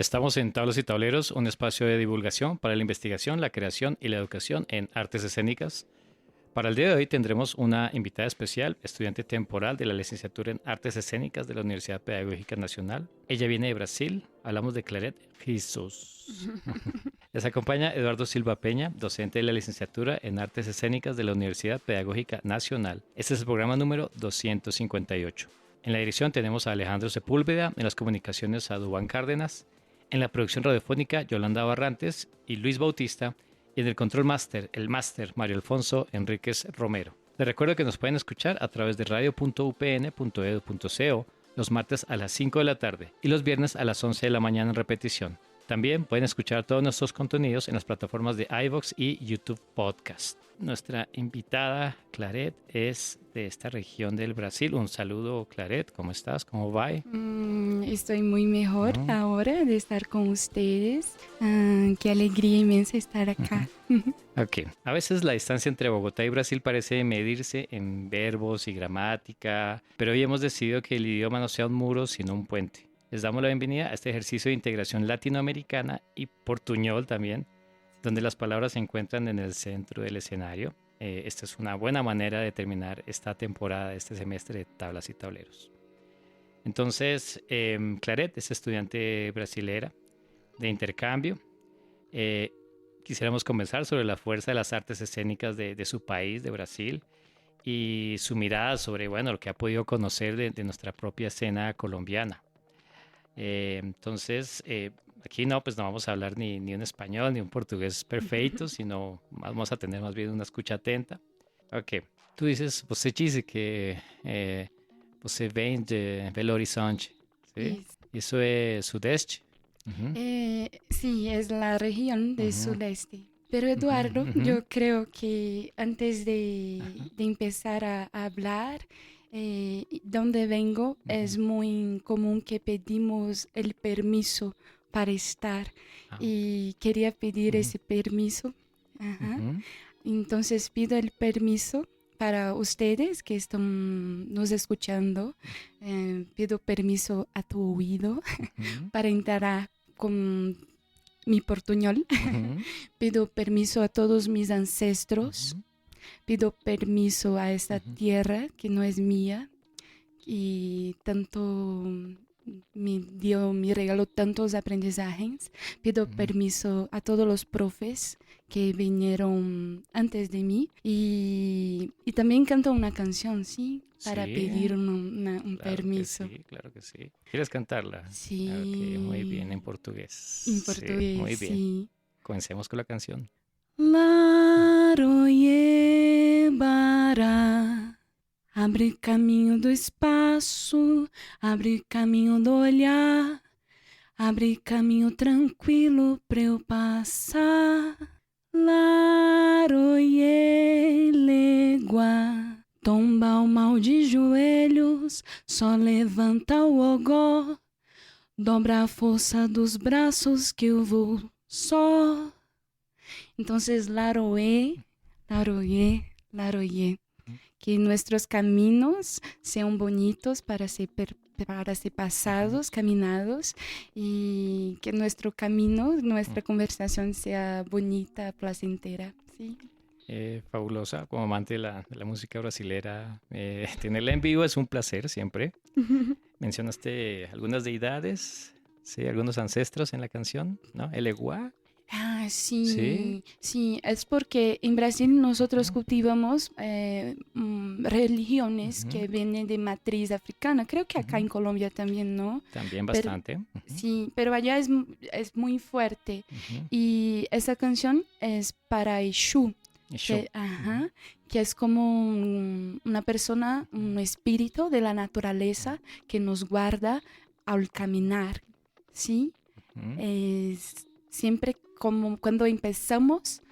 Estamos en Tablas y Tableros, un espacio de divulgación para la investigación, la creación y la educación en artes escénicas. Para el día de hoy tendremos una invitada especial, estudiante temporal de la licenciatura en Artes Escénicas de la Universidad Pedagógica Nacional. Ella viene de Brasil, hablamos de Claret Jesús. Les acompaña Eduardo Silva Peña, docente de la licenciatura en Artes Escénicas de la Universidad Pedagógica Nacional. Este es el programa número 258. En la dirección tenemos a Alejandro Sepúlveda, en las comunicaciones a Dubán Cárdenas, en la producción radiofónica Yolanda Barrantes y Luis Bautista, y en el control máster, el máster Mario Alfonso Enríquez Romero. Les recuerdo que nos pueden escuchar a través de radio.upn.edu.co los martes a las 5 de la tarde y los viernes a las 11 de la mañana en repetición. También pueden escuchar todos nuestros contenidos en las plataformas de iVoox y YouTube Podcast. Nuestra invitada, Claret, es de esta región del Brasil. Un saludo, Claret. ¿Cómo estás? ¿Cómo va? Estoy muy mejor ahora de estar con ustedes. Qué alegría inmensa estar acá. Ok. A veces la distancia entre Bogotá y Brasil parece medirse en verbos y gramática, pero hoy hemos decidido que el idioma no sea un muro, sino un puente. Les damos la bienvenida a este ejercicio de integración latinoamericana y portuñol también, donde las palabras se encuentran en el centro del escenario. Esta es una buena manera de terminar esta temporada, este semestre de Tablas y Tableros. Entonces, Claret es estudiante brasilera de intercambio. Quisiéramos conversar sobre la fuerza de las artes escénicas de su país, de Brasil, y su mirada sobre, bueno, lo que ha podido conocer de nuestra propia escena colombiana. Entonces, aquí no, pues no vamos a hablar ni un español ni un portugués perfecto, sino vamos a tener más bien una escucha atenta. Ok, tú dices, você dice que você vem de Belo Horizonte, ¿sí? Eso es sudeste. Sí, es la región del sudeste. Pero Eduardo, yo creo que antes de empezar a hablar, donde vengo es muy común que pedimos el permiso para estar y quería pedir ese permiso. Entonces pido el permiso para ustedes que están nos escuchando. Pido permiso a tu oído para entrar con mi portuñol. Pido permiso a todos mis ancestros. Pido permiso a esta tierra que no es mía y tanto me regaló tantos aprendizajes. Pido permiso a todos los profes que vinieron antes de mí y también canto una canción, ¿sí? Para pedir un permiso. Sí, claro que sí. ¿Quieres cantarla? Sí. Ok, muy bien, en portugués. En portugués, sí. Muy bien. Sí. Comencemos con la canción. Laroyebara, abre caminho do espaço, abre caminho do olhar, abre caminho tranquilo pra eu passar. Laroyelégua, tomba o mal de joelhos, só levanta o ogó, dobra a força dos braços que eu vou só. Entonces, laroye, que nuestros caminos sean bonitos para ser pasados, caminados, y que nuestro camino, nuestra conversación sea bonita, placentera, ¿sí? Fabulosa, como amante de la música brasilera. Tenerla en vivo es un placer siempre. Mencionaste algunas deidades, sí, algunos ancestros en la canción, ¿no? El Eguá. Sí, es porque en Brasil nosotros cultivamos religiones que vienen de matriz africana. Creo que acá en Colombia también, ¿no? También bastante. Sí, pero allá es muy fuerte. Y esa canción es para Exu. Que es como una persona, un espíritu de la naturaleza que nos guarda al caminar, ¿sí? Siempre como cuando empezamos,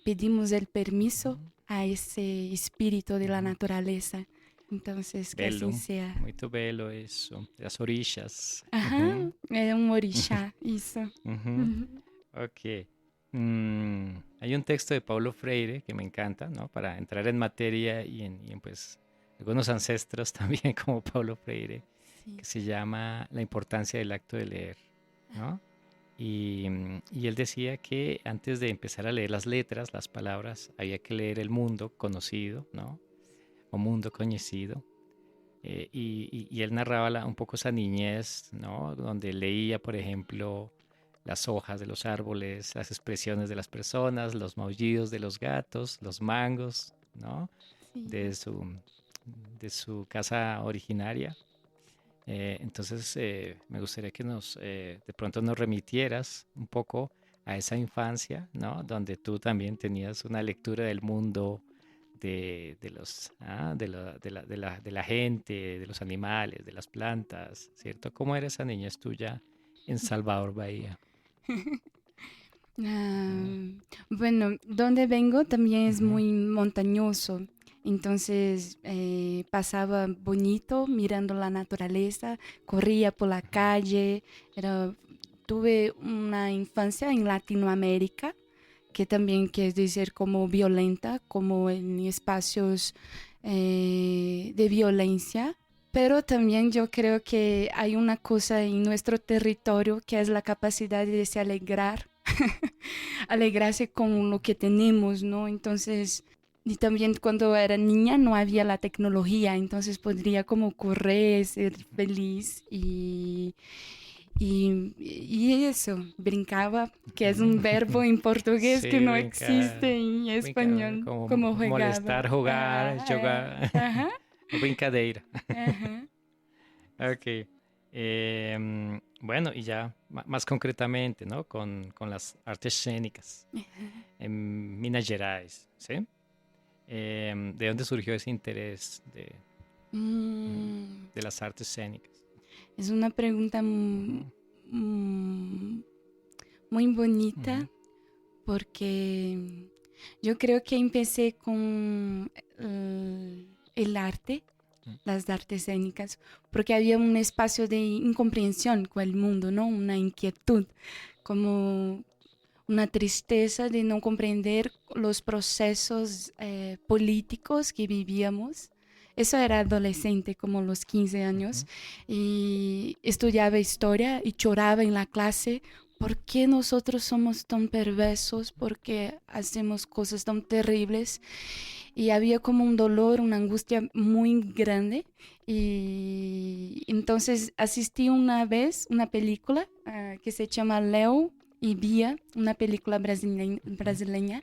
pedimos el permiso a ese espíritu de la naturaleza. Entonces, que Belo, así sea. muito belo eso. Las orillas. Es un orixá, eso. Ok. Hay un texto de Paulo Freire que me encanta, ¿no? Para entrar en materia y en pues algunos ancestros también como Paulo Freire, que se llama La importancia del acto de leer. ¿no? Y él decía que antes de empezar a leer las letras, las palabras, había que leer el mundo conocido, ¿no? O mundo conocido. Y él narraba un poco esa niñez, ¿no? Donde leía, por ejemplo, las hojas de los árboles, las expresiones de las personas, los maullidos de los gatos, los mangos, ¿no? Sí. De su, de su casa originaria. Entonces, me gustaría que de pronto nos remitieras un poco a esa infancia, ¿no? Donde tú también tenías una lectura del mundo, de la gente, de los animales, de las plantas, ¿cierto? ¿Cómo era esa niñez tuya en Salvador Bahía? Ah, bueno, donde vengo también es Ujú, muy montañoso, entonces pasaba bonito mirando la naturaleza, corría por la calle, tuve una infancia en Latinoamérica que también quiere decir como violenta, como en espacios de violencia. Pero también yo creo que hay una cosa en nuestro territorio que es la capacidad de se alegrar, alegrarse con lo que tenemos, ¿no? Entonces, y también cuando era niña no había la tecnología, entonces podría como correr, ser feliz y eso, brincaba, que es un verbo ujú. en portugués que Sí, no brincar, existe en brincar, español, como como molestar, jugaba. jugar, jugar, Ajá, brincadeira. ajá. Ok. Bueno, y ya más concretamente, ¿no? Con las artes escénicas en Minas Gerais, ¿sí? ¿De dónde surgió ese interés Mm, de las artes escénicas? es una pregunta Ujú, muy bonita ujú, porque yo creo que empecé con el arte, las artes escénicas, porque había un espacio de incomprensión con el mundo, ¿no? Una inquietud, como una tristeza de no comprender los procesos políticos que vivíamos. Eso era adolescente, como los 15 años, ujú, y estudiaba historia y lloraba en la clase. ¿Por qué nosotros somos tan perversos? ¿Por qué hacemos cosas tan terribles? Y había como un dolor, una angustia muy grande. Y entonces asistí una vez una película que se llama Leo y Bia, una película ujú, brasileña,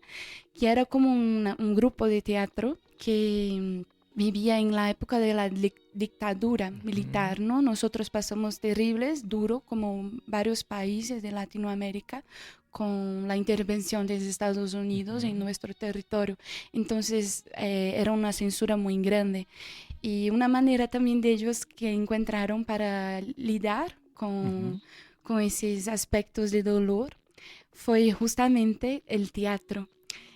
que era como un grupo de teatro que vivía en la época de la dictadura ujú, militar, ¿no? Nosotros pasamos terribles, duro, como varios países de Latinoamérica, con la intervención de Estados Unidos en ujú, nuestro territorio. Entonces era una censura muy grande. Y una manera también de ellos que encontraron para lidiar ujú. con esos aspectos de dolor fue justamente el teatro.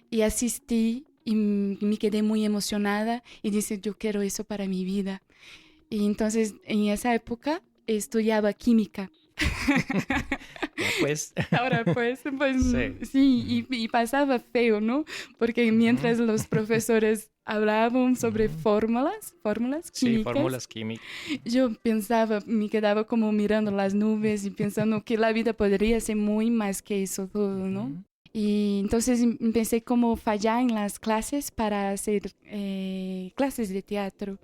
Y asistí y me quedé muy emocionada y dije, yo quiero eso para mi vida. Y entonces en esa época estudiaba química. Ya pues. Ahora pues Sí. sí, Ujú, y pasaba feo, ¿no? Porque ujú, mientras los profesores hablaban sobre ujú. fórmulas Sí, químicas, fórmulas químicas. yo pensaba, me quedaba como mirando las nubes y pensando que la vida podría ser muy más que eso todo, ¿no? Ujú, Y entonces empecé como fallar en las clases para hacer clases de teatro.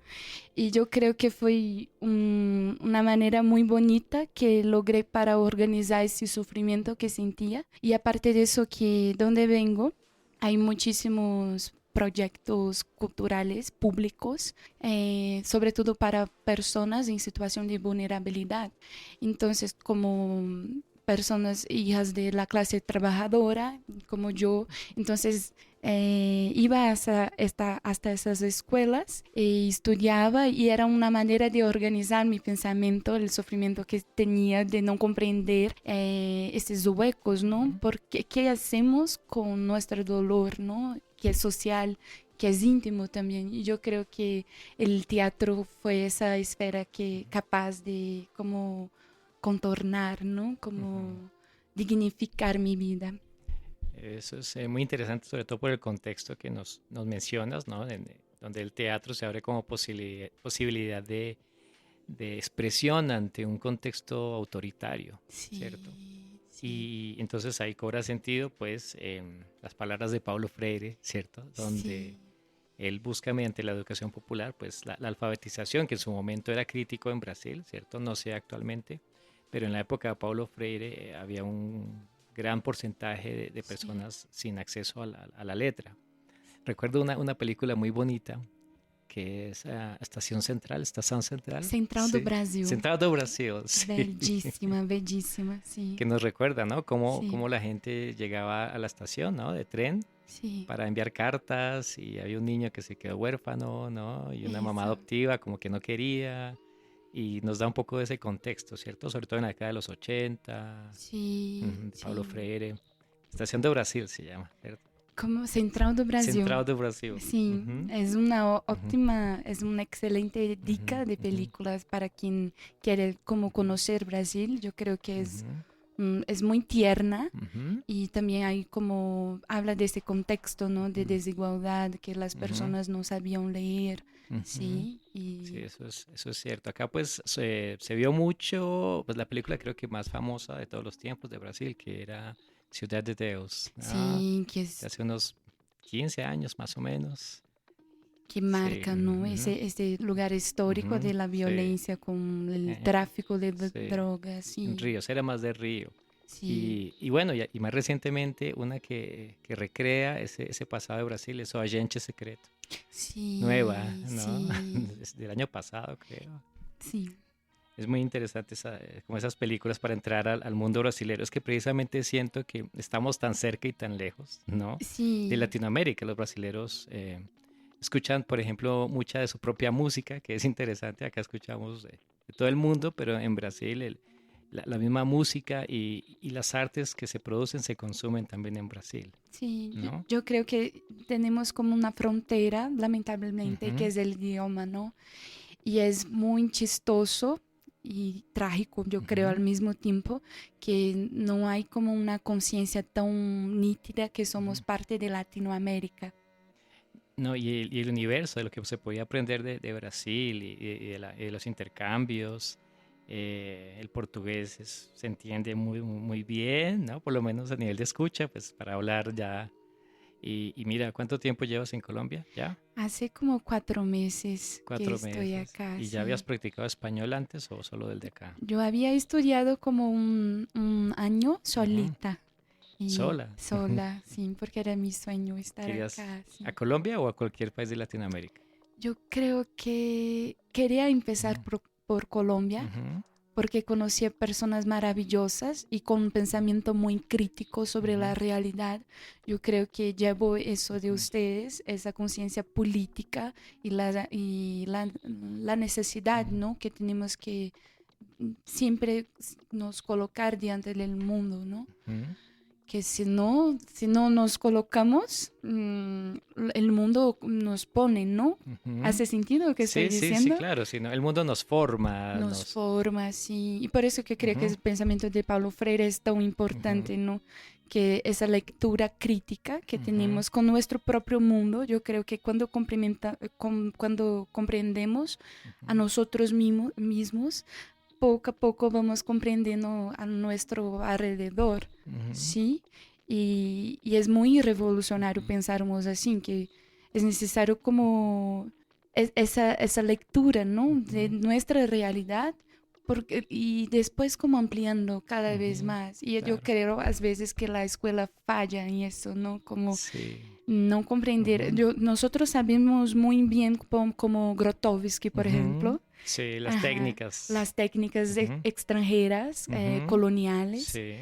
Y yo creo que fue una manera muy bonita que logré para organizar ese sufrimiento que sentía. Y aparte de eso, que donde vengo hay muchísimos proyectos culturales públicos, sobre todo para personas en situación de vulnerabilidad. Entonces, como personas hijas de la clase trabajadora, como yo, entonces iba hasta esas escuelas y estudiaba y era una manera de organizar mi pensamiento, el sufrimiento que tenía de no comprender estos huecos, ¿no? ujú. Porque ¿qué hacemos con nuestro dolor, ¿no? Que es social, que es íntimo también. Y yo creo que el teatro fue esa esfera que capaz de como contornar, ¿no? Ujú. Como dignificar mi vida. Eso es muy interesante, sobre todo por el contexto que nos mencionas, ¿no? Donde el teatro se abre como posibilidad de expresión ante un contexto autoritario, Sí, ¿cierto? sí, Y entonces ahí cobra sentido, pues, las palabras de Paulo Freire, ¿cierto? Donde sí, él busca mediante la educación popular, pues, la alfabetización, que en su momento era crítico en Brasil, ¿cierto? No sé actualmente, pero en la época de Paulo Freire había un gran porcentaje de sí. personas sin acceso a la letra. Recuerdo una película muy bonita que es Estación Central, Central do sí, Brasil. Central do Brasil, sí, Bellísima, bellísima, sí, que nos recuerda, ¿no? sí, Cómo la gente llegaba a la estación, ¿no? De tren sí, para enviar cartas y había un niño que se quedó huérfano, ¿no? Y una mamá eso, adoptiva como que no quería y nos da un poco de ese contexto, ¿cierto? Sobre todo en la década de los 80, sí, de Paulo sí. Freire. Estación de Brasil se llama, ¿cierto? Como Central do Brasil. Central do Brasil. Sí, Ujú, es una ujú, óptima, es una excelente ujú, dica de ujú, películas para quien quiere como conocer Brasil. Yo creo que ujú, es muy tierna ujú, y también hay como habla de ese contexto, ¿no? De desigualdad, que las ujú, personas no sabían leer, ujú. sí, Sí, y eso es cierto. Acá pues se vio mucho, pues la película creo que más famosa de todos los tiempos de Brasil, que era Ciudad de Deus, ¿no? sí, que De es hace unos 15 años más o menos. que Sí, marca, ¿no? ujú, Ese lugar histórico ujú, de la sí, violencia con el eh, tráfico de sí. drogas, En sí, Río, era más de Río. sí, Y bueno, y más recientemente una que recrea ese pasado de Brasil es O Agente Secreto. Nueva, sí, ¿no? sí, Desde el año pasado, creo. sí, Es muy interesante como esas películas para entrar al mundo brasilero. Es que precisamente siento que estamos tan cerca y tan lejos, ¿no? De sí, Latinoamérica. Los brasileros escuchan, por ejemplo, mucha de su propia música, que es interesante. Acá escuchamos de todo el mundo, pero en Brasil la misma música y las artes que se producen se consumen también en Brasil, sí. ¿no? Yo creo que tenemos como una frontera, lamentablemente, que Ujú, es el idioma, ¿no? Y es muy chistoso y trágico, yo creo, al ujú, mismo tiempo, que no hay como una conciencia tan nítida que somos ujú. parte de Latinoamérica. No, y el universo, de lo que se podía aprender de Brasil y de los intercambios. El portugués se entiende muy bien, ¿no? Por lo menos a nivel de escucha, pues para hablar ya. Y mira, ¿cuánto tiempo llevas en Colombia? ¿Ya? Hace como 4 meses que Cuatro estoy meses. acá, ¿Y ya habías sí. practicado español antes o solo del de acá? Yo había estudiado como un año Ujú. solita y Sola. sola, sí, porque era mi sueño estar ¿Querías acá, a sí. Colombia o a cualquier país de Latinoamérica? Yo creo que quería empezar por Colombia Ujú, porque conocí a personas maravillosas y con un pensamiento muy crítico sobre ujú, la realidad. Yo creo que llevo eso de ujú, ustedes, esa conciencia política y la necesidad, ¿no? Que tenemos que siempre nos colocar diante del mundo, ¿no? ujú, Que si no nos colocamos, el mundo nos pone, ¿no? ujú. ¿Hace sentido lo que estoy Sí, sí, sí, diciendo? claro. Sí, ¿no? El mundo nos forma, Nos nos... forma, sí. Y por eso que creo que Ujú, el pensamiento de Paulo Freire es tan ujú, importante, ¿no? Que esa lectura crítica que ujú, tenemos con nuestro propio mundo, yo creo que cuando comprendemos a ujú, nosotros mismos, poco a poco vamos comprendiendo a nuestro alrededor, ujú, ¿sí? Y es muy revolucionario pensarmos así, que es necesario como esa lectura, ¿no? De ujú, nuestra realidad. Porque, y después como ampliando cada vez ujú. más. Y yo Claro. creo a veces que la escuela falla en eso, ¿no? Como Sí. no comprender. Ujú, Nosotros sabemos muy bien como Grotowski, por ujú. ejemplo, Sí, las ajá, técnicas. las técnicas Ujú, extranjeras, ujú. coloniales, Sí,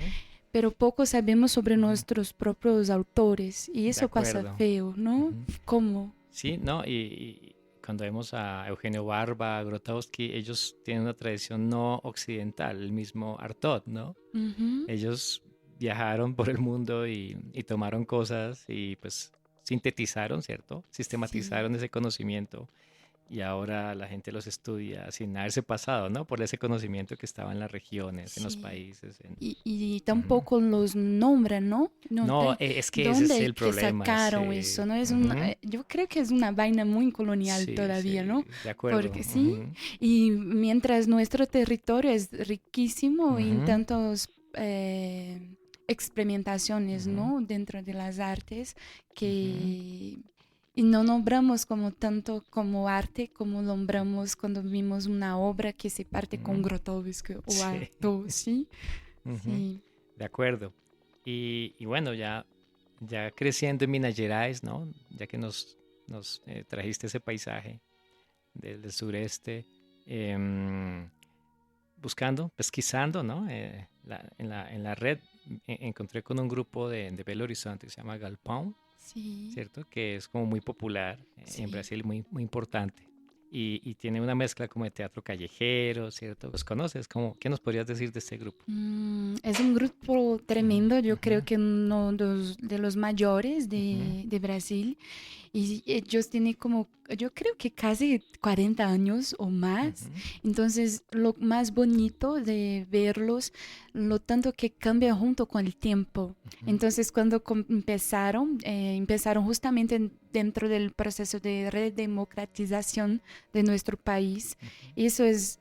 pero poco sabemos sobre ujú. nuestros propios autores y De eso pasa acuerdo. feo, ¿no? Ujú. ¿Cómo? Sí, ¿no? Y cuando vemos a Eugenio Barba, a Grotowski, ellos tienen una tradición no occidental, el mismo Artaud, ¿no? Ujú, Ellos viajaron por el mundo y tomaron cosas y pues sintetizaron, ¿cierto? sí, Sistematizaron ese conocimiento y ahora la gente los estudia sin haberse pasado, ¿no? Por ese conocimiento que estaba en las regiones, en los Sí. países. Y Ujú. tampoco los nombran, ¿no? No No, te, es que ese es ¿dónde es el que problema, sacaron sí. eso? No es Ujú. yo creo que es una vaina muy colonial Sí, todavía, sí, ¿no? de acuerdo. Porque sí, Ujú, y mientras nuestro territorio es riquísimo en ujú, tantos experimentaciones, ujú, ¿no? Dentro de las artes ujú. que y no nombramos como tanto como arte como nombramos cuando vimos una obra que se parte con Ujú. Grotowski o Sí, algo, ¿sí? ujú, Sí. de acuerdo. Y bueno, ya creciendo en Minas Gerais, ¿no? Ya que nos trajiste ese paisaje del sureste, em, buscando, pesquisando, ¿no? En la red encontré con un grupo de Belo Horizonte que se llama Galpão, Sí, ¿cierto? Que es como muy popular en sí. Brasil, muy, muy importante. Y tiene una mezcla como de teatro callejero, ¿cierto? ¿Los conoces? ¿Qué nos podrías decir de este grupo? Es un grupo Ujú, tremendo, yo ujú, creo que uno de los mayores ujú, de Brasil. Y ellos tienen como, yo creo que casi 40 años o más. ujú, Entonces, lo más bonito de verlos, lo tanto que cambia junto con el tiempo. ujú, Entonces, cuando empezaron justamente dentro del proceso de redemocratización de nuestro país. ujú, Eso es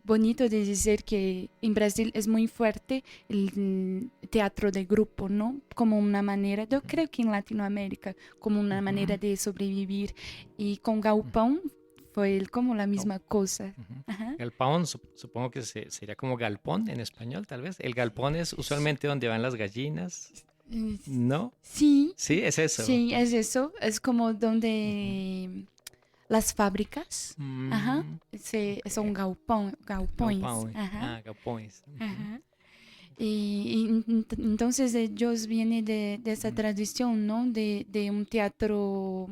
bonito de decir que en Brasil es muy fuerte el teatro de grupo, ¿no? Como una manera, yo creo que en Latinoamérica, como una manera ujú, de sobrevivir. Y con ujú. Gaupón fue como la Oh, misma cosa. ujú. Ajá. Galpón, supongo que sería como galpón en español, tal vez. El galpón es usualmente donde van las gallinas, Eh, ¿no? Sí, Sí, es eso. sí, es eso. Es como Ujú. donde las fábricas, ajá, Mm, ok. son galpões, Galpón. ajá, Ah, galpões. Ujú, ajá. Entonces ellos vienen de esa ujú, tradición, ¿no? De un teatro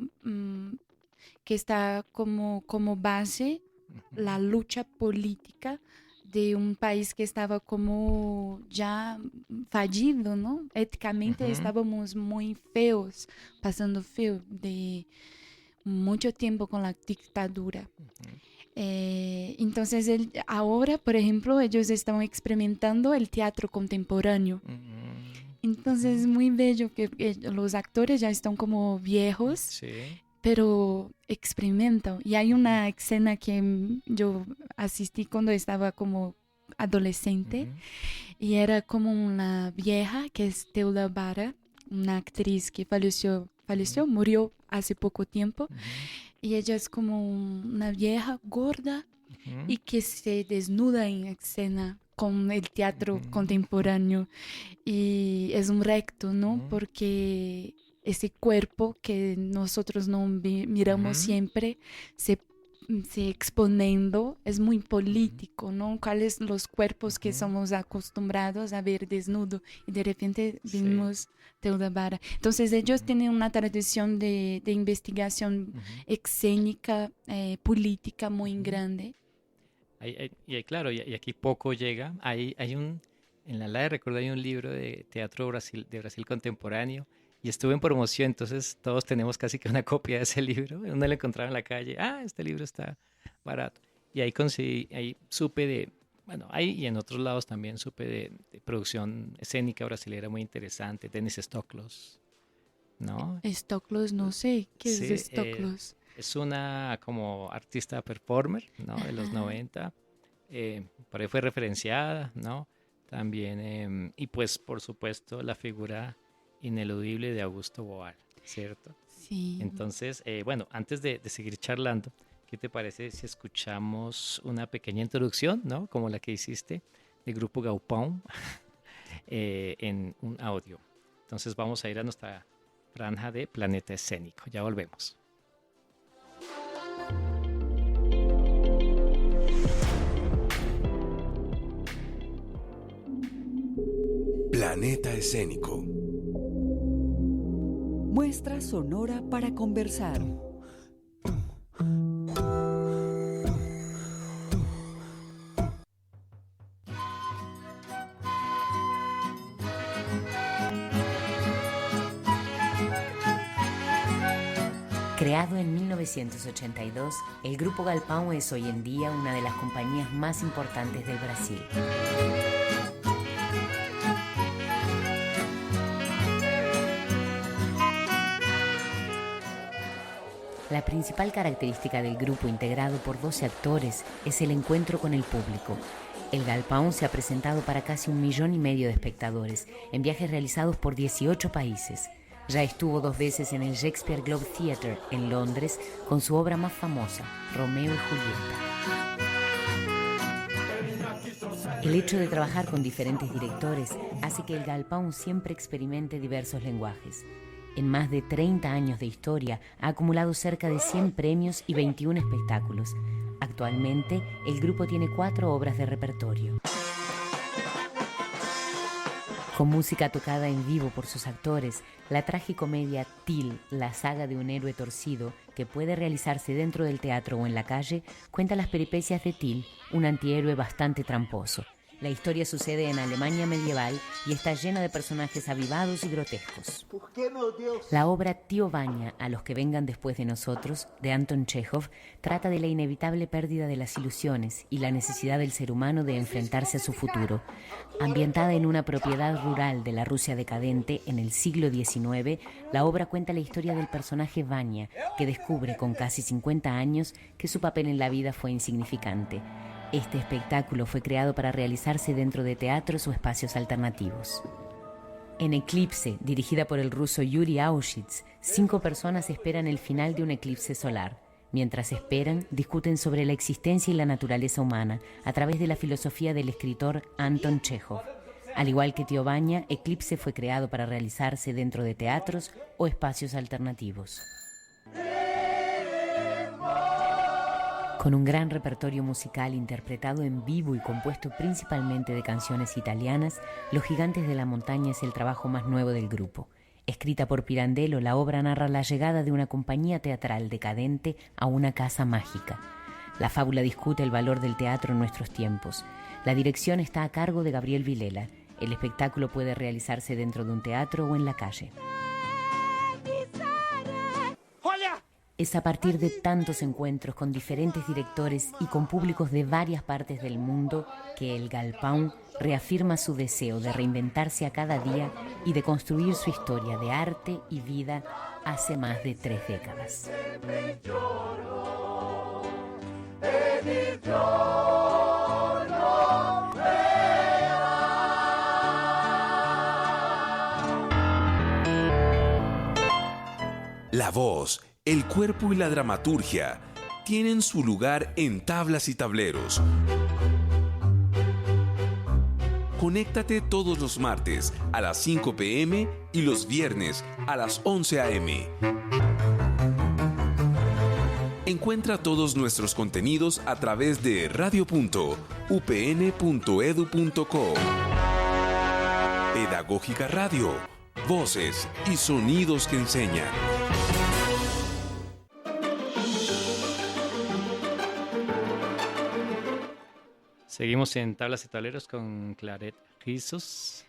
que está como base ujú, la lucha política de un país que estaba como ya fallido, ¿no? Éticamente ujú, estábamos muy feos, pasando feo de mucho tiempo con la dictadura. ujú, Entonces, ahora, por ejemplo, ellos están experimentando el teatro contemporáneo. Entonces, ujú, es muy bello que los actores ya están como ujú. viejos, Sí. pero experimentan. Y hay Ujú, una escena que yo asistí cuando estaba como adolescente ujú, y era como una vieja que es Teula Bara, una actriz que ujú, murió hace poco tiempo ujú, y ella es como una vieja gorda ujú, y que se desnuda en escena con el teatro ujú, contemporáneo y es un recto, ¿no? ujú, Porque ese cuerpo que nosotros no miramos ujú, siempre se, se exponiendo es muy ujú, político, ¿no? ¿Cuáles los cuerpos que ujú. somos acostumbrados a ver desnudo y de repente Sí. vimos Teuda Bara? Entonces ellos Ujú, tienen una tradición de investigación ujú, escénica, política muy ujú. grande. Y claro, y aquí poco llega. En la LAE recuerdo hay un libro de teatro de Brasil contemporáneo y estuve en promoción, entonces todos tenemos casi que una copia de ese libro. Uno lo encontraba en la calle, este libro está barato. Y ahí conseguí, ahí supe bueno, ahí y en otros lados también supe de producción escénica brasilera muy interesante, Denis Stoklos, ¿no? Stoklos, no sé, ¿qué es Sí, Stoklos? es una como artista performer, ¿no? De los Ajá. 90, por ahí fue referenciada, ¿no? También, y pues por supuesto la figura ineludible de Augusto Boal, ¿cierto? Sí. Entonces, bueno, antes de seguir charlando, ¿qué te parece si escuchamos una pequeña introducción, ¿no? Como la que hiciste del grupo Gaupão en un audio. Entonces vamos a ir a nuestra franja de Planeta Escénico. Ya volvemos. Planeta Escénico. Muestra sonora para conversar. Creado en 1982, el Grupo Galpão es hoy en día una de las compañías más importantes del Brasil. La principal característica del grupo, integrado por 12 actores, es el encuentro con el público. El Galpão se ha presentado para casi 1,5 millones de espectadores en viajes realizados por 18 países. Ya estuvo 2 veces en el Shakespeare Globe Theatre en Londres con su obra más famosa, Romeo y Julieta. El hecho de trabajar con diferentes directores hace que el Galpão siempre experimente diversos lenguajes. En más de 30 años de historia ha acumulado cerca de 100 premios y 21 espectáculos. Actualmente, el grupo tiene 4 obras de repertorio. Con música tocada en vivo por sus actores, la tragicomedia Till, la saga de un héroe torcido, que puede realizarse dentro del teatro o en la calle, cuenta las peripecias de Till, un antihéroe bastante tramposo. La historia sucede en Alemania medieval y está llena de personajes avivados y grotescos. La obra Tío Vanya, a los que vengan después de nosotros, de Anton Chekhov, trata de la inevitable pérdida de las ilusiones y la necesidad del ser humano de enfrentarse a su futuro. Ambientada en una propiedad rural de la Rusia decadente en el siglo XIX, la obra cuenta la historia del personaje Vanya, que descubre con casi 50 años que su papel en la vida fue insignificante. Este espectáculo fue creado para realizarse dentro de teatros o espacios alternativos. En Eclipse, dirigida por el ruso Yuri Auschwitz, 5 personas esperan el final de un eclipse solar. Mientras esperan, discuten sobre la existencia y la naturaleza humana a través de la filosofía del escritor Anton Chekhov. Al igual que Tío Vanya, Eclipse fue creado para realizarse dentro de teatros o espacios alternativos. Con un gran repertorio musical interpretado en vivo y compuesto principalmente de canciones italianas, Los Gigantes de la Montaña es el trabajo más nuevo del grupo. Escrita por Pirandello, la obra narra la llegada de una compañía teatral decadente a una casa mágica. La fábula discute el valor del teatro en nuestros tiempos. La dirección está a cargo de Gabriel Vilela. El espectáculo puede realizarse dentro de un teatro o en la calle. Es a partir de tantos encuentros con diferentes directores y con públicos de varias partes del mundo que el Galpão reafirma su deseo de reinventarse a cada día y de construir su historia de arte y vida hace más de 3 décadas. La voz, el cuerpo y la dramaturgia tienen su lugar en Tablas y Tableros. Conéctate todos los martes a las 5 p.m. y los viernes a las 11 a.m. Encuentra todos nuestros contenidos a través de radio.upn.edu.co. Pedagógica Radio, voces y sonidos que enseñan. Seguimos en Tablas y Tableros con Claret Rizos.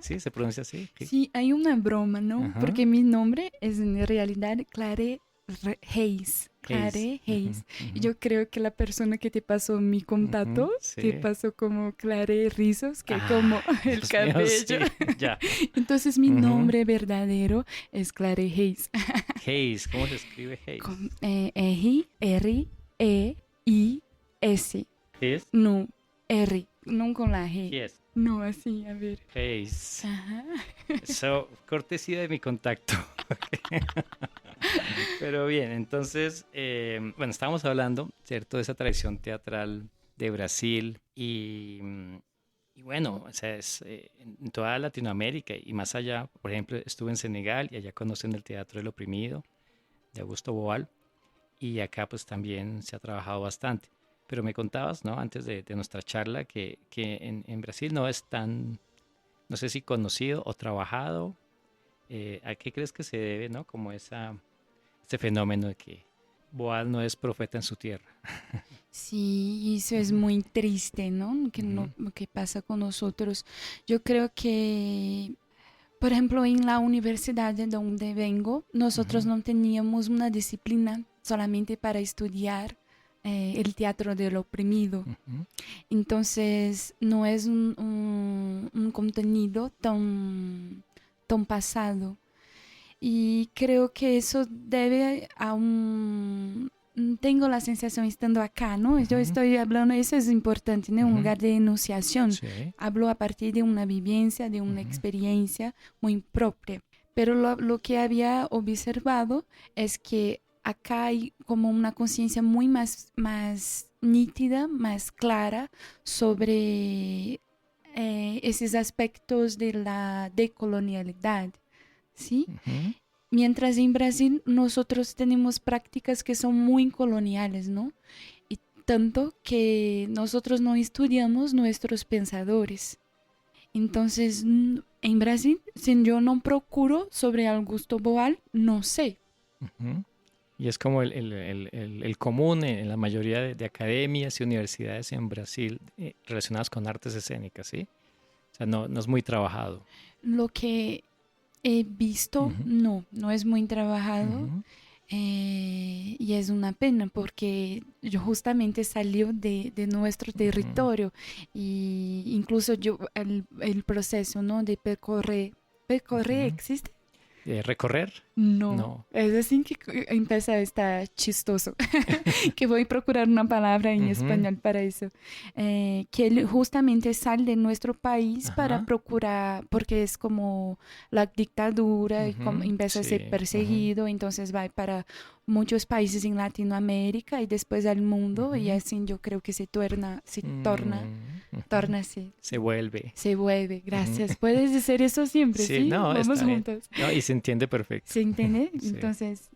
¿Sí? ¿Se pronuncia así? Sí, hay una broma, ¿no? Ajá. Porque mi nombre es en realidad Clare Reis. Clare Reis. Y yo creo que la persona que te pasó mi contacto Sí. te pasó como Clare Rizos, que como el Dios mío, cabello. sí, ya. Entonces mi nombre verdadero es Clare Reis. Hayes, ¿cómo se escribe Hayes? Con R-E-I-S. ¿Es? No, R, no con la G. Yes. No, así, a ver. Hayes. Ajá. So, cortesía de mi contacto. Pero bien, entonces, bueno, estábamos hablando, ¿cierto? De esa tradición teatral de Brasil y bueno, o sea, es, en toda Latinoamérica y más allá. Por ejemplo, estuve en Senegal y allá conocen el Teatro del Oprimido de Augusto Boal y acá pues también se ha trabajado bastante. Pero me contabas, ¿no? Antes de nuestra charla que en Brasil no es tan, no sé si conocido o trabajado. ¿A qué crees que se debe, no? Como este fenómeno de que Boal no es profeta en su tierra. Sí, eso es muy triste, ¿no? Que pasa con nosotros. Yo creo que, por ejemplo, en la universidad de donde vengo, nosotros no teníamos una disciplina solamente para estudiar el teatro del oprimido. Entonces, no es un contenido tan pasado. Y creo que eso debe a tengo la sensación estando acá, ¿no? Yo estoy hablando, eso es importante, ¿no? Un lugar de enunciación. Sí. Hablo a partir de una vivencia, de una experiencia muy propia. Pero lo que había observado es que acá hay como una conciencia muy más nítida, más clara sobre esos aspectos de la decolonialidad, ¿sí? Mientras en Brasil nosotros tenemos prácticas que son muy coloniales, ¿no? Y tanto que nosotros no estudiamos nuestros pensadores. Entonces, en Brasil, si yo no procuro sobre Augusto Boal, no sé. Y es como el común en la mayoría de academias y universidades en Brasil relacionadas con artes escénicas, ¿sí? O sea, no es muy trabajado. Lo que he visto, no es muy trabajado. Y es una pena porque yo justamente salió de nuestro territorio y incluso yo el proceso, ¿no? De percorrer ¿existe? ¿Recorrer? No. Es así que empieza a estar chistoso. Que voy a procurar una palabra en español para eso. Que él justamente sale de nuestro país para procurar, porque es como la dictadura y como empieza a ser perseguido, entonces va para muchos países en Latinoamérica y después al mundo y así yo creo que se torna así. Se vuelve. Se vuelve, gracias. Puedes decir eso siempre, ¿sí? No, vamos juntos. No, y se entiende perfecto. ¿Se entiende? Sí. Entonces,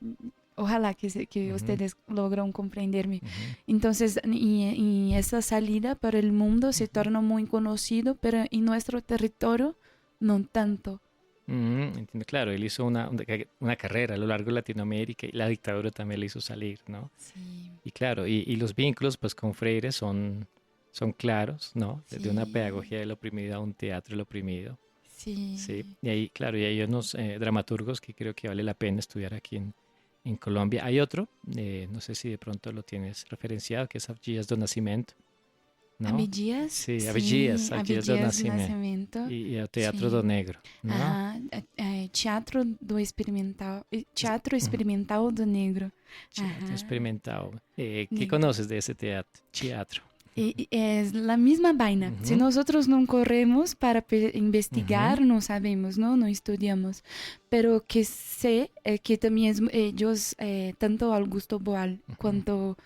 ojalá que ustedes logran comprenderme. Entonces, y esa salida para el mundo se torna muy conocido, pero en nuestro territorio no tanto. Entiendo, claro, él hizo una carrera a lo largo de Latinoamérica y la dictadura también le hizo salir, ¿no? Sí. Y claro, y los vínculos pues con Freire son claros, ¿no? Sí. Desde una pedagogía del oprimido a un teatro del oprimido. Sí. Sí. Y ahí, claro, y hay unos dramaturgos que creo que vale la pena estudiar aquí en Colombia. Hay otro, no sé si de pronto lo tienes referenciado, que es Abdias do Nascimento, ¿no? Abdias? Sí, Abdias do do Nascimento. Y el Teatro do Negro, ¿no? Teatro Experimental do Negro. Teatro experimental. ¿Qué conoces de ese teatro? Es la misma vaina. Si nosotros no corremos para investigar, no sabemos, ¿no? No estudiamos. Pero que sé que también ellos, tanto Augusto Boal cuanto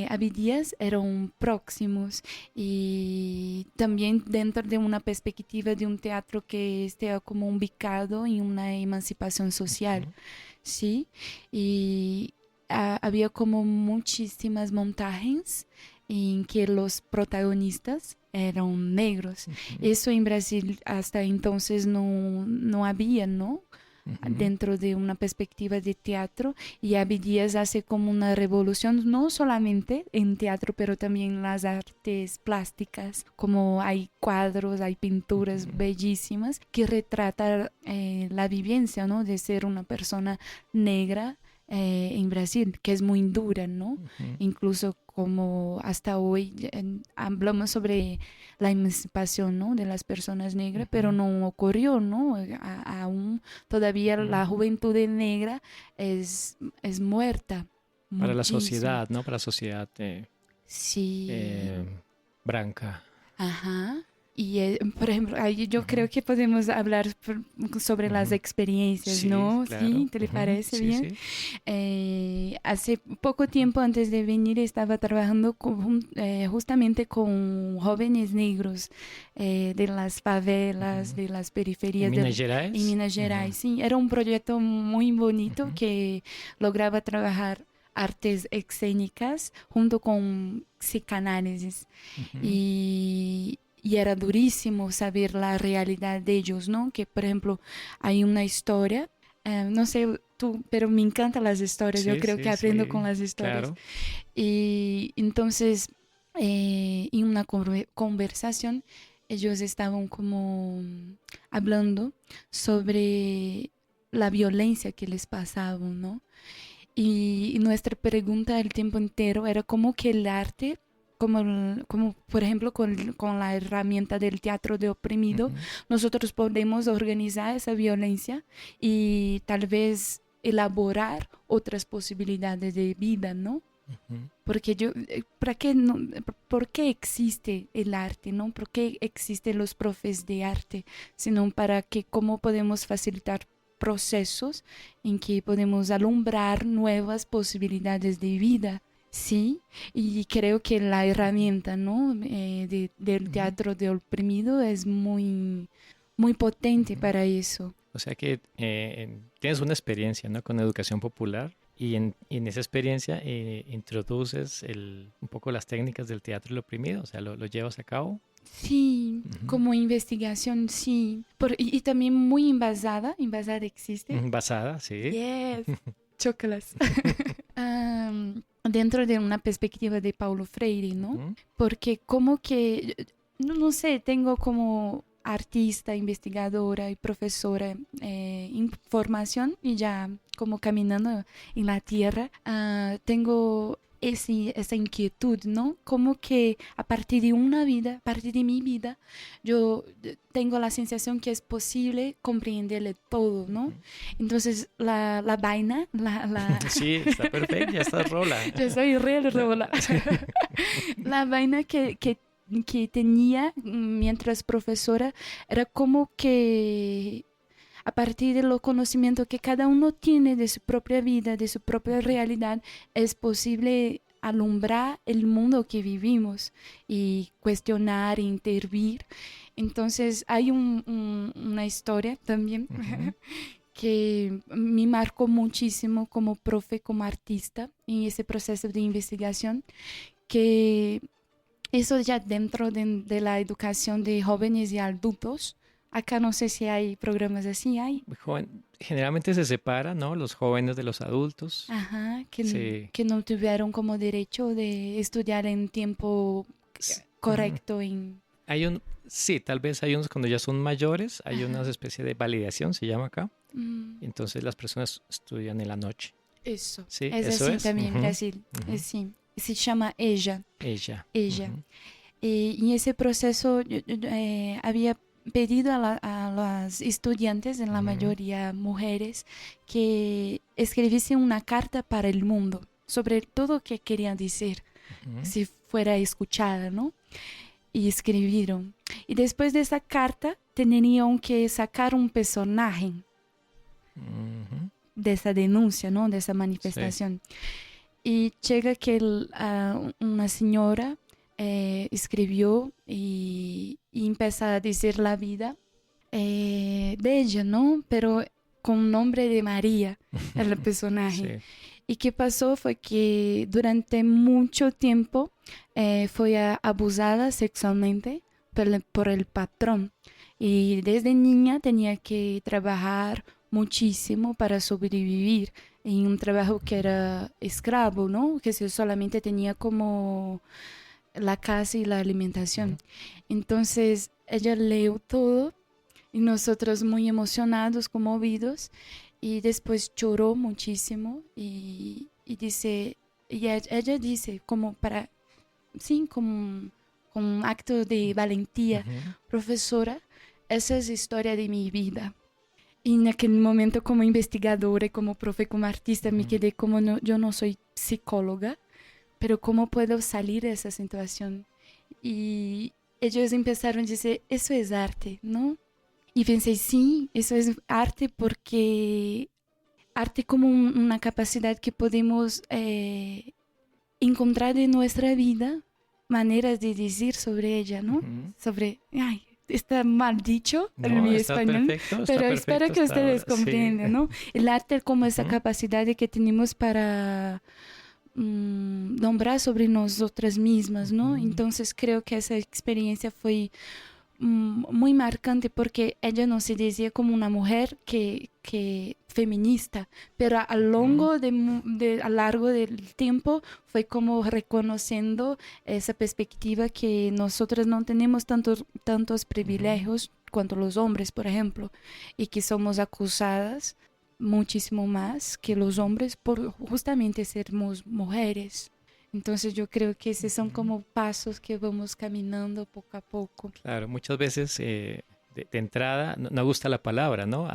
Abdias eran próximos y también dentro de una perspectiva de un teatro que esté como ubicado en una emancipación social, ¿sí? Y había como muchísimas montajes en que los protagonistas eran negros. Eso en Brasil hasta entonces no había, ¿no? Dentro de una perspectiva de teatro, y Abdias hace como una revolución, no solamente en teatro, pero también en las artes plásticas, como hay cuadros, hay pinturas bellísimas que retratan la vivencia, ¿no? De ser una persona negra en Brasil, que es muy dura, ¿no? Incluso como hasta hoy hablamos sobre la emancipación, ¿no? De las personas negras, pero no ocurrió, ¿no? Aún todavía la juventud negra es muerta. Para la sociedad, ¿no? Para la sociedad sí. branca. Ajá. Y, por ejemplo, ahí yo creo que podemos hablar sobre las experiencias, sí, ¿no? Claro. ¿Sí? ¿Te le parece bien? Sí. Hace poco tiempo antes de venir estaba trabajando justamente con jóvenes negros de las favelas, de las periferias. ¿En Minas Gerais? En Minas Gerais, sí. Era un proyecto muy bonito que lograba trabajar artes escénicas junto con psicanálisis. Y era durísimo saber la realidad de ellos, ¿no? Que, por ejemplo, hay una historia, no sé tú, pero me encantan las historias, yo creo que aprendo con las historias. Claro. Y entonces, en una conversación, ellos estaban como hablando sobre la violencia que les pasaba, ¿no? Y nuestra pregunta el tiempo entero era cómo que el arte, como por ejemplo con la herramienta del teatro de oprimido, nosotros podemos organizar esa violencia y tal vez elaborar otras posibilidades de vida, ¿no? Porque ¿por qué existe el arte, no? ¿Por qué existen los profes de arte? Sino para que cómo podemos facilitar procesos en que podemos alumbrar nuevas posibilidades de vida, ¿sí? Y creo que la herramienta, ¿no? Del teatro de oprimido es muy, muy potente para eso. O sea que tienes una experiencia, ¿no? Con educación popular y en esa experiencia introduces un poco las técnicas del teatro del oprimido, o sea, lo llevas a cabo. Sí, como investigación, sí. Y también muy envasada existe. Basada, sí. Yes, chócalas. Dentro de una perspectiva de Paulo Freire, ¿no? Porque como que, no sé, tengo como artista, investigadora y profesora en formación y ya como caminando en la tierra, tengo esa inquietud, ¿no? Como que a partir de a partir de mi vida, yo tengo la sensación que es posible comprenderle todo, ¿no? Entonces, la vaina, Sí, está perfecto, ya estás rola. Yo soy re rola. La vaina que tenía mientras profesora era como que a partir de los conocimientos que cada uno tiene de su propia vida, de su propia realidad, es posible alumbrar el mundo que vivimos y cuestionar, intervir. Entonces hay una historia también que me marcó muchísimo como profe, como artista en ese proceso de investigación, que eso ya dentro de la educación de jóvenes y adultos. Acá no sé si hay programas así, ¿hay? Generalmente se separa, ¿no? Los jóvenes de los adultos. Ajá, Sí. que no tuvieron como derecho de estudiar en tiempo correcto. Sí, tal vez hay unos cuando ya son mayores, hay una especie de validación, se llama acá. Entonces las personas estudian en la noche. Eso, Sí, es eso así es. también en Brasil, sí. Se llama ella. Ella. Y en ese proceso había pedido a los estudiantes, en la mayoría mujeres, que escribiesen una carta para el mundo sobre todo lo que querían decir, si fuera escuchada, ¿no? Y escribieron. Y después de esa carta tenían que sacar un personaje de esa denuncia, ¿no? De esa manifestación. Sí. Y llega que una señora escribió y empieza a decir la vida de ella, ¿no? Pero con nombre de María, el personaje. Sí. Y qué pasó fue que durante mucho tiempo fue abusada sexualmente por el patrón. Y desde niña tenía que trabajar muchísimo para sobrevivir en un trabajo que era esclavo, ¿no? Que solamente tenía como la casa y la alimentación. Entonces ella leyó todo y nosotros muy emocionados, conmovidos, y después lloró muchísimo y dice, y ella dice como para, sí, como un acto de valentía, profesora, esa es la historia de mi vida. Y en aquel momento como investigadora, como profe, como artista, me quedé como, yo no soy psicóloga, pero ¿cómo puedo salir de esa situación? Y ellos empezaron a decir, eso es arte, ¿no? Y pensé, sí, eso es arte porque arte como una capacidad que podemos encontrar en nuestra vida, maneras de decir sobre ella, ¿no? Sobre, ay, está mal dicho en mi español, pero espero que ustedes comprenden, sí. ¿no? El arte como esa capacidad que tenemos para nombrar sobre nosotras mismas, ¿no? Entonces creo que esa experiencia fue muy marcante porque ella no se decía como una mujer que feminista, pero a lo largo del tiempo fue como reconociendo esa perspectiva que nosotras no tenemos tantos privilegios cuanto los hombres, por ejemplo, y que somos acusadas muchísimo más que los hombres por justamente sermos mujeres. Entonces yo creo que esos son como pasos que vamos caminando poco a poco. Claro, muchas veces de entrada no gusta la palabra, ¿no?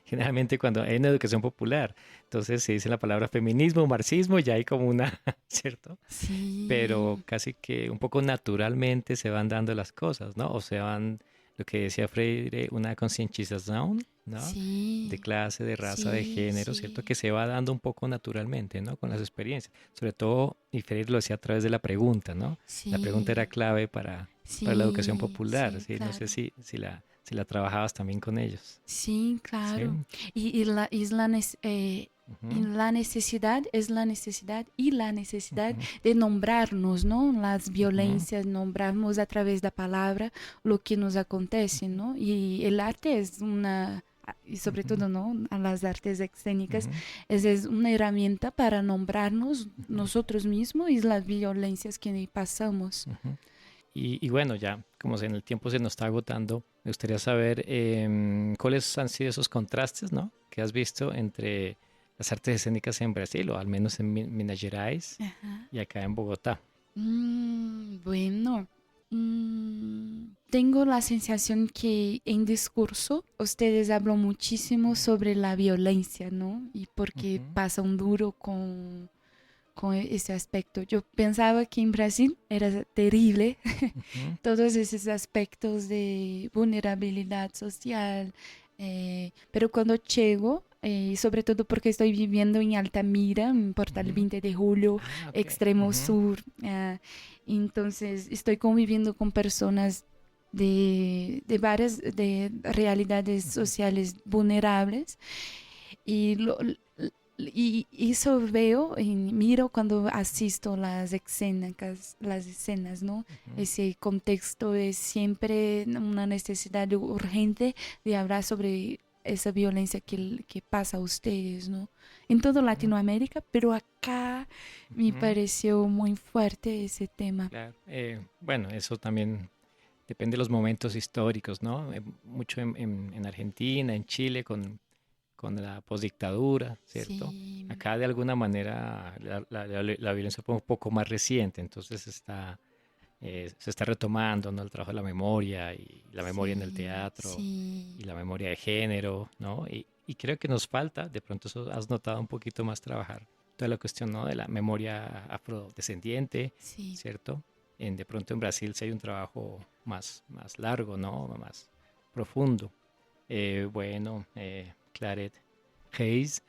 Generalmente cuando hay una educación popular, entonces se dice la palabra feminismo, marxismo, ya hay como una, ¿cierto? Sí. Pero casi que un poco naturalmente se van dando las cosas, ¿no? O se van, lo que decía Freire, una concientización, ¿no? Sí. De clase, de raza, de Sí, género, sí. ¿cierto? Que se va dando un poco naturalmente, ¿no? Con las experiencias. Sobre todo, y Freire lo hacía a través de la pregunta, ¿no? Sí. La pregunta era clave para la educación popular, sí, ¿sí? claro. No sé si la trabajabas también con ellos. Sí, claro. Sí. Y la necesidad es la necesidad y la necesidad de nombrarnos, ¿no? Las violencias, nombrarnos a través de la palabra lo que nos acontece, ¿no? Y el arte es y sobre todo, ¿no? A las artes escénicas, es una herramienta para nombrarnos nosotros mismos y las violencias que pasamos. Y bueno, ya como en el tiempo se nos está agotando, me gustaría saber cuáles han sido esos contrastes, ¿no? Que has visto entre las artes escénicas en Brasil, o al menos en Minas Gerais, y acá en Bogotá. Bueno, tengo la sensación que en discurso ustedes hablan muchísimo sobre la violencia, ¿no? Y porque pasan duro con ese aspecto. Yo pensaba que en Brasil era terrible todos esos aspectos de vulnerabilidad social, pero cuando llego, sobre todo porque estoy viviendo en Altamira, en Portal 20 de Julio, Okay. extremo sur, entonces estoy conviviendo con personas de varias realidades sociales vulnerables y eso veo y miro cuando asisto las escenas, ¿no? Ese contexto es siempre una necesidad urgente de hablar sobre esa violencia que pasa a ustedes, ¿no? En toda Latinoamérica, pero acá me pareció muy fuerte ese tema. Claro. Bueno, eso también depende de los momentos históricos, ¿no? Mucho en Argentina, en Chile, con la posdictadura, ¿cierto? Sí. Acá de alguna manera la violencia fue un poco más reciente, entonces se está retomando, ¿no? El trabajo de la memoria y la memoria en el teatro y la memoria de género, ¿no? Y creo que nos falta, de pronto eso has notado un poquito más trabajar, toda la cuestión, ¿no? De la memoria afrodescendiente, ¿cierto? De pronto en Brasil sí hay un trabajo más largo, ¿no? Más profundo. Bueno, Claret Hayes.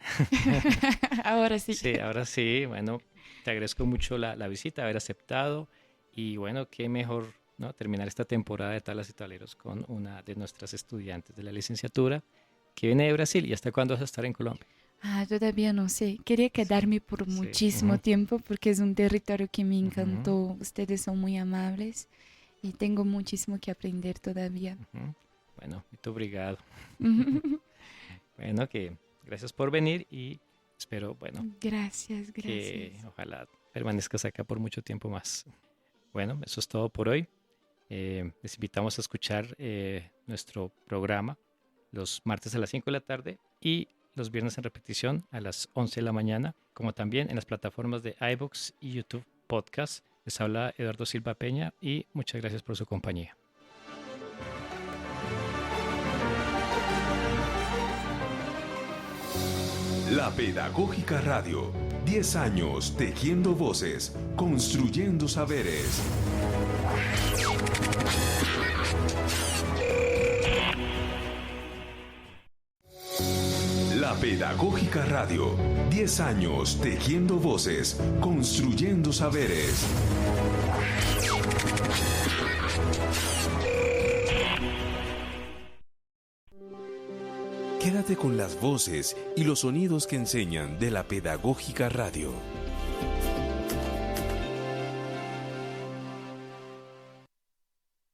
Ahora sí. Sí, ahora sí. Bueno, te agradezco mucho la visita, haber aceptado. Y bueno, qué mejor, ¿no? Terminar esta temporada de Tablas y Tableros con una de nuestras estudiantes de la licenciatura que viene de Brasil. ¿Y hasta cuándo vas a estar en Colombia? Todavía no sé. Quería quedarme por muchísimo tiempo porque es un territorio que me encantó. Ustedes son muy amables y tengo muchísimo que aprender todavía. Bueno, muito obrigado. Bueno, que gracias por venir y espero, bueno, gracias. Que ojalá permanezcas acá por mucho tiempo más. Bueno, eso es todo por hoy. Les invitamos a escuchar nuestro programa los martes a las 5 de la tarde y los viernes en repetición a las 11 de la mañana, como también en las plataformas de iVoox y YouTube Podcast. Les habla Eduardo Silva Peña y muchas gracias por su compañía. La Pedagógica Radio. 10 años tejiendo voces, construyendo saberes. La Pedagógica Radio. 10 años tejiendo voces, construyendo saberes. Quédate con las voces y los sonidos que enseñan de la Pedagógica Radio.